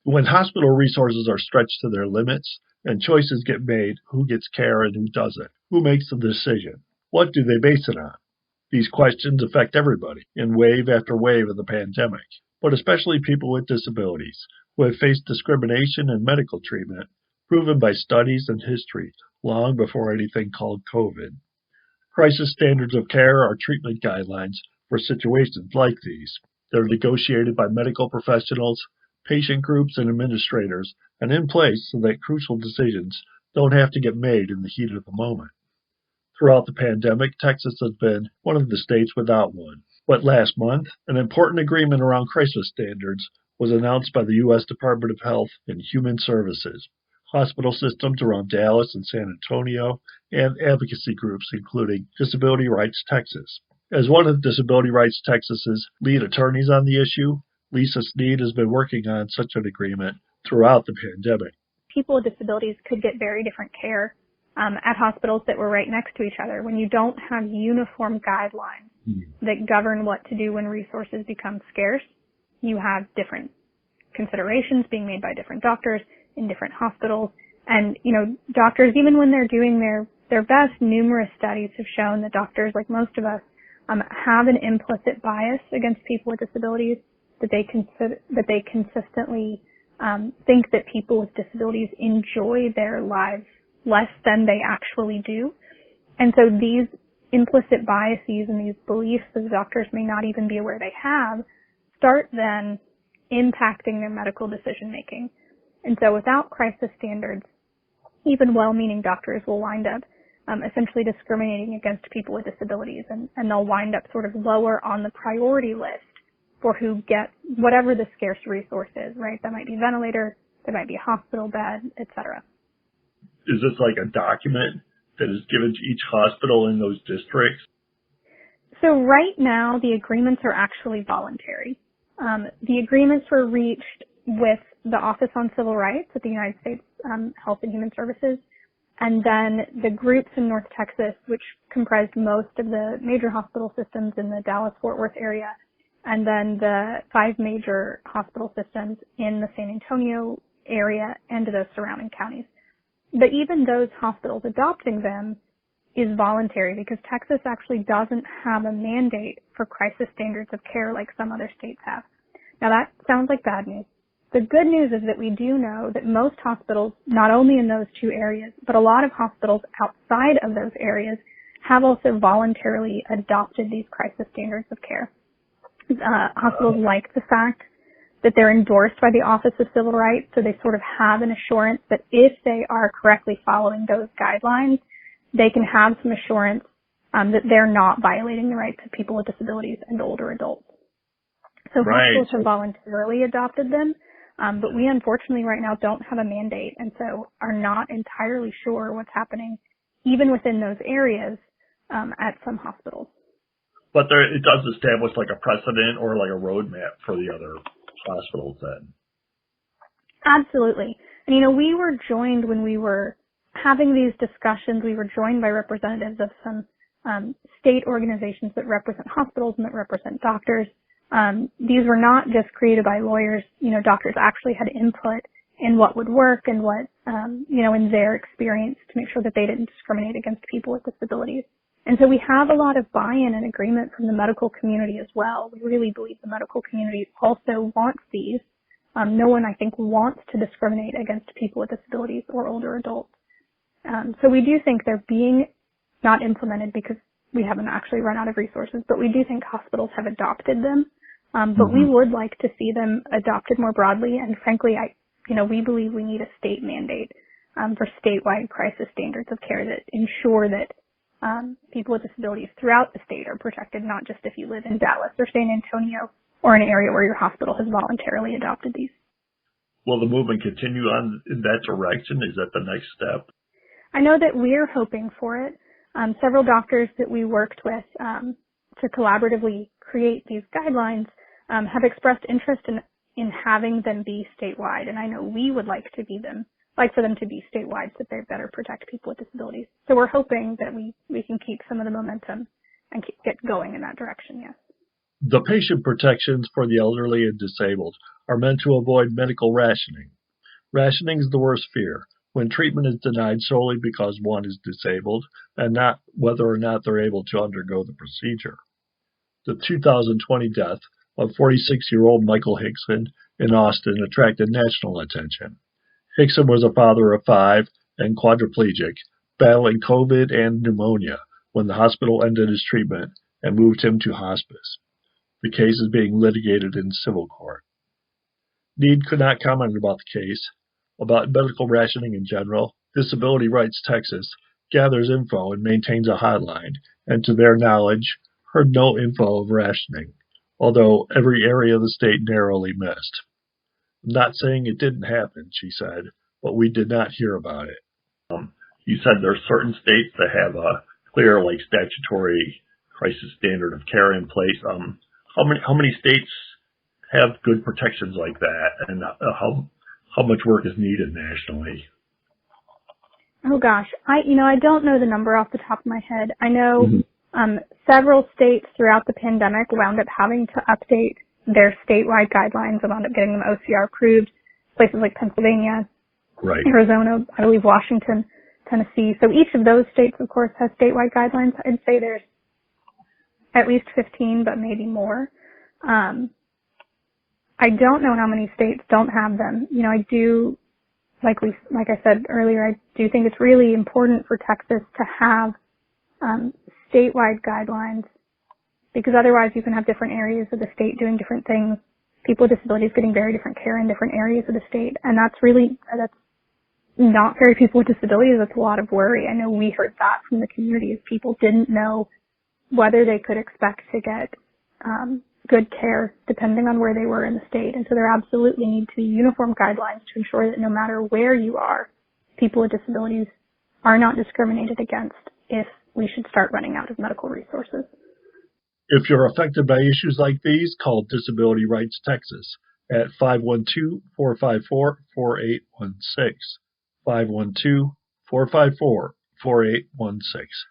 When hospital resources are stretched to their limits and choices get made, who gets care and who doesn't? Who makes the decision? What do they base it on? These questions affect everybody in wave after wave of the pandemic, but especially people with disabilities who have faced discrimination in medical treatment, proven by studies and history long before anything called COVID. Crisis standards of care are treatment guidelines for situations like these. They're negotiated by medical professionals, patient groups, and administrators, and in place so that crucial decisions don't have to get made in the heat of the moment. Throughout the pandemic, Texas has been one of the states without one. But last month, an important agreement around crisis standards was announced by the U.S. Department of Health and Human Services, hospital systems around Dallas and San Antonio, and advocacy groups including Disability Rights Texas. As one of Disability Rights Texas's lead attorneys on the issue, Lisa Snead has been working on such an agreement throughout the pandemic. People with disabilities could get very different care at hospitals that were right next to each other. When you don't have uniform guidelines that govern what to do when resources become scarce, you have different considerations being made by different doctors in different hospitals. And, doctors, even when they're doing their best, numerous studies have shown that doctors, like most of us, have an implicit bias against people with disabilities, that they consistently think that people with disabilities enjoy their lives less than they actually do. And so these implicit biases and these beliefs that doctors may not even be aware they have start then impacting their medical decision making. And so without crisis standards, even well-meaning doctors will wind up essentially discriminating against people with disabilities, and they'll wind up sort of lower on the priority list for who gets whatever the scarce resource is, right? That might be ventilator, there might be a hospital bed, etc. Is this like a document that is given to each hospital in those districts? So right now, the agreements are actually voluntary. The agreements were reached with the Office on Civil Rights at the United States Health and Human Services, and then the groups in North Texas, which comprised most of the major hospital systems in the Dallas-Fort Worth area, and then the 5 major hospital systems in the San Antonio area and the surrounding counties. But even those hospitals adopting them is voluntary because Texas actually doesn't have a mandate for crisis standards of care like some other states have. Now that sounds like bad news. The good news is that we do know that most hospitals, not only in those 2 areas, but a lot of hospitals outside of those areas have also voluntarily adopted these crisis standards of care. Hospitals like the fact that they're endorsed by the Office of Civil Rights, so they sort of have an assurance that if they are correctly following those guidelines, they can have some assurance that they're not violating the rights of people with disabilities and older adults. So hospitals have voluntarily adopted them, but we unfortunately right now don't have a mandate, and so are not entirely sure what's happening even within those areas at some hospitals. But it does establish like a precedent or like a roadmap for the other hospitals then. Absolutely. And we were joined when we were having these discussions, we were joined by representatives of some state organizations that represent hospitals and that represent doctors. These were not just created by lawyers. Doctors actually had input in what would work and what, in their experience to make sure that they didn't discriminate against people with disabilities. And so we have a lot of buy-in and agreement from the medical community as well. We really believe the medical community also wants these. No one, I think, wants to discriminate against people with disabilities or older adults. So we do think they're being not implemented because we haven't actually run out of resources, but we do think hospitals have adopted them. But we would like to see them adopted more broadly. And frankly, we believe we need a state mandate for statewide crisis standards of care that ensure that people with disabilities throughout the state are protected, not just if you live in Dallas or San Antonio or an area where your hospital has voluntarily adopted these. Will the movement continue on in that direction? Is that the next step? I know that we're hoping for it. Several doctors that we worked with to collaboratively create these guidelines have expressed interest in having them be statewide, and I know we would like for them to be statewide so that they better protect people with disabilities. So we're hoping that we can keep some of the momentum and get going in that direction, yes. The patient protections for the elderly and disabled are meant to avoid medical rationing. Rationing is the worst fear, when treatment is denied solely because one is disabled and not whether or not they're able to undergo the procedure. The 2020 death of 46-year-old Michael Hickson in Austin attracted national attention. Hickson was a father of 5 and quadriplegic, battling COVID and pneumonia when the hospital ended his treatment and moved him to hospice. The case is being litigated in civil court. Snead could not comment about the case. About medical rationing in general, Disability Rights Texas gathers info and maintains a hotline, and to their knowledge, heard no info of rationing, although every area of the state narrowly missed. I'm not saying it didn't happen, she said, but we did not hear about it. You said there are certain states that have a clear, statutory crisis standard of care in place. How many states have good protections like that, and how much work is needed nationally? Oh gosh, I don't know the number off the top of my head. I know several states throughout the pandemic wound up having to update their statewide guidelines and wound up getting them OCR approved. Places like Pennsylvania, right, Arizona, I believe Washington, Tennessee. So each of those states, of course, has statewide guidelines. I'd say there's at least 15, but maybe more. I don't know how many states don't have them. I do, like I said earlier, I do think it's really important for Texas to have statewide guidelines, because otherwise you can have different areas of the state doing different things. People with disabilities getting very different care in different areas of the state, and that's not very people with disabilities. That's a lot of worry. I know we heard that from the community, as people didn't know whether they could expect to get good care depending on where they were in the state. And so there absolutely need to be uniform guidelines to ensure that no matter where you are, people with disabilities are not discriminated against if we should start running out of medical resources. If you're affected by issues like these, call Disability Rights Texas at 512-454-4816, 512-454-4816.